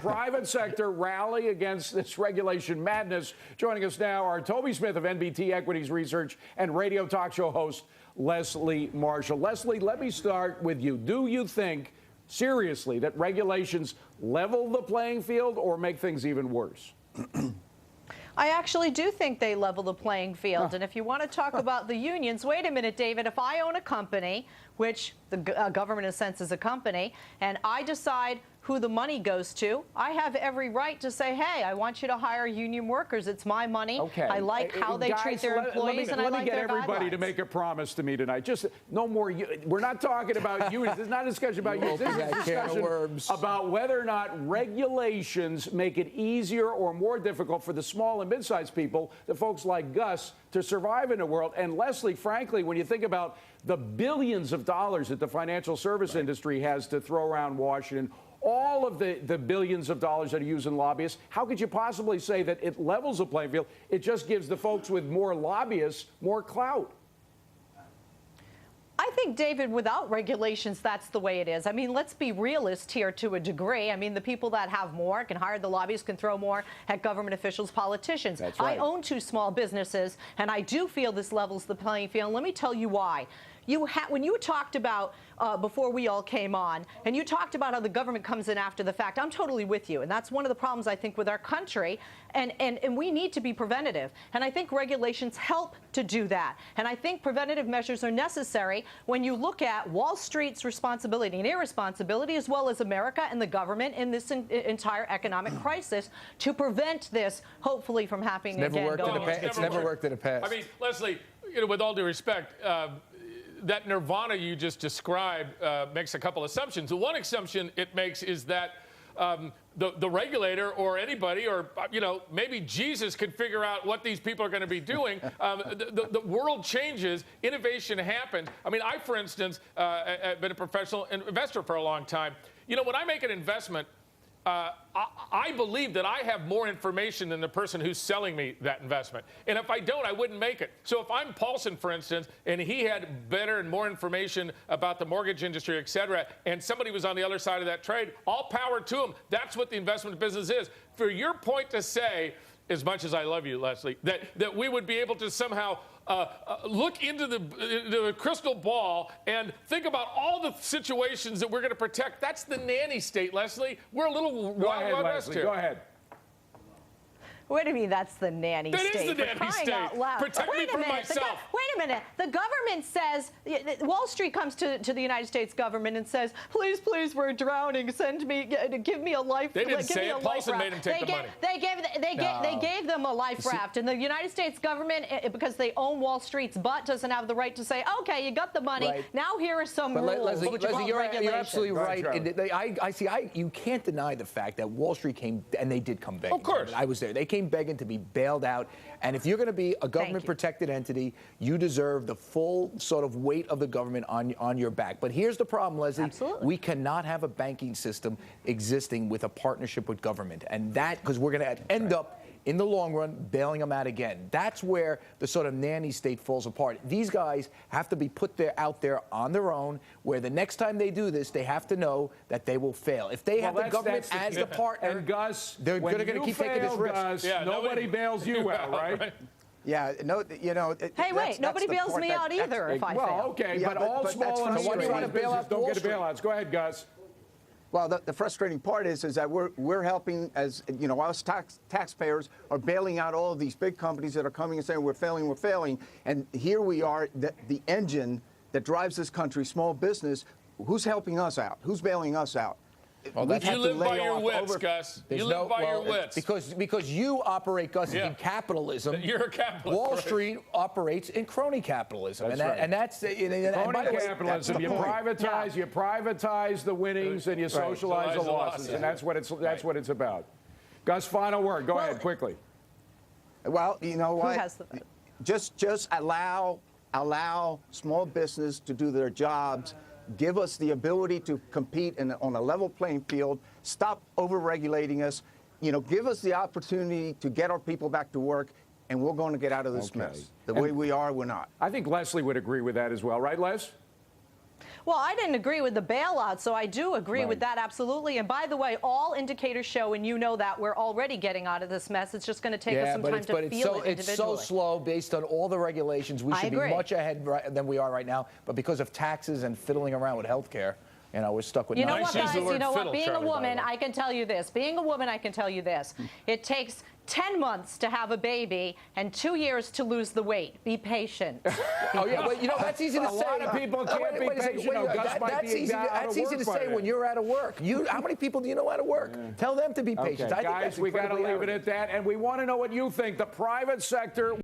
private sector rally against this regulation madness? Joining us now are Toby Smith of NBT Equities Research and radio talk show host Leslie Marshall. Leslie, let me start with you. Do you think, seriously, that regulations level the playing field or make things even worse? I actually do think they level the playing field. And if you want to talk about the unions, wait a minute, David, if I own a company, which the government in a sense is a company, and I decide who the money goes to, I have every right to say, hey, I want you to hire union workers. It's my money. Okay. I like how they treat their employees, and I like their guidelines. Let me get everybody to make a promise to me tonight. Just no more. We're not talking about unions. This is not a discussion about unions. This is a discussion about whether or not regulations make it easier or more difficult for the small and mid-sized people, the folks like Gus, to survive in the world. And Leslie, frankly, when you think about the billions of dollars that the financial service industry has to throw around Washington, all of the billions of dollars that are used in lobbyists, how could you possibly say that it levels the playing field? It just gives the folks with more lobbyists more clout. I think, David, without regulations, that's the way it is. I mean, let's be realist here to a degree. I mean, the people that have more can hire the lobbyists, can throw more at government officials, politicians. That's right. I own 2 small businesses, and I do feel this levels the playing field. And let me tell you why. When you talked about, before we all came on, and you talked about how the government comes in after the fact, I'm totally with you. And that's one of the problems, I think, with our country. And we need to be preventative. And I think regulations help to do that. And I think preventative measures are necessary when you look at Wall Street's responsibility and irresponsibility, as well as America and the government in this entire economic crisis, to prevent this, hopefully, from happening again. It's never worked in the past. I mean, Leslie, with all due respect, that nirvana you just described makes a couple assumptions. The one assumption it makes is that the regulator or anybody or, maybe Jesus can figure out what these people are going to be doing. The world changes. Innovation happens. I mean, I, for instance, have been a professional investor for a long time. When I make an investment, I believe that I have more information than the person who's selling me that investment. And if I don't, I wouldn't make it. So if I'm Paulson, for instance, and he had better and more information about the mortgage industry, et cetera, and somebody was on the other side of that trade, all power to him. That's what the investment business is. For your point to say, as much as I love you, Leslie, that we would be able to somehow look into the crystal ball and think about all the situations that we're going to protect. That's the nanny state, Leslie. We're a little wild west here. Go ahead. What do you mean that's the nanny state? That is the nanny state. Protect me from myself. Wait a minute. The government says, Wall Street comes to the United States government and says, please, please, we're drowning. Give me a life. They didn't say it. Paulson made them take the money. They gave them a life raft. And the United States government, because they own Wall Street's butt, doesn't have the right to say, okay, you got the money. Right. Now here are some rules. Leslie, you're absolutely right. You can't deny the fact that Wall Street came, and they did come begging. Of course. I was there. They came begging to be bailed out. And if you're going to be a government-protected entity, you deserve the full sort of weight of the government on your back. But here's the problem, Leslie. Absolutely. We cannot have a banking system existing with a partnership with government. And because we're going to end up, in the long run, bailing them out again. That's where the sort of nanny state falls apart. These guys have to be put out there on their own, where the next time they do this, they have to know that they will fail. If they have the government as the partner, and Gus, they're going to keep taking this risk. Gus, nobody bails you out, right? Yeah, no, Hey, wait, nobody bails me out either if I fail. Well, okay, but all small and medium businesses don't get a bailout. Go ahead, Gus. Well, the frustrating part is that we're helping, as us taxpayers are bailing out all of these big companies that are coming and saying we're failing, and here we are, the engine that drives this country, small business. Who's helping us out? Who's bailing us out? Well, you live by your wits, Gus. You live by your wits. Because you operate, Gus, in capitalism. You're a capitalist. Wall Street operates in crony capitalism. That's crony capitalism. You privatize the winnings and you socialize the losses. And that's what it's about. Gus, final word. Go ahead, quickly. Well, you know what? Who has the vote? Just allow small business to do their jobs. Give us the ability to compete on a level playing field. Stop over-regulating us. Give us the opportunity to get our people back to work, and we're going to get out of this mess. The way we are, we're not. I think Leslie would agree with that as well, right, Les? Well, I didn't agree with the bailout, so I do agree with that absolutely. And by the way, all indicators show, and you know that, we're already getting out of this mess. It's just going to take us some time to feel it individually. It's so slow based on all the regulations. We should be much ahead than we are right now. But because of taxes and fiddling around with health care, you know, we're stuck with You know nothing. what, guys? You know what? Being a woman, I can tell you this. Being a woman, I can tell you this. It takes 10 months to have a baby and 2 years to lose the weight. Be patient. Oh, yeah, well, you know, that's easy to say. A lot of people can't be patient. That's easy to say when you're out of work. How many people do you know out of work? Tell them to be patient. Okay, guys, we got to leave it at that. And we want to know what you think. The private sector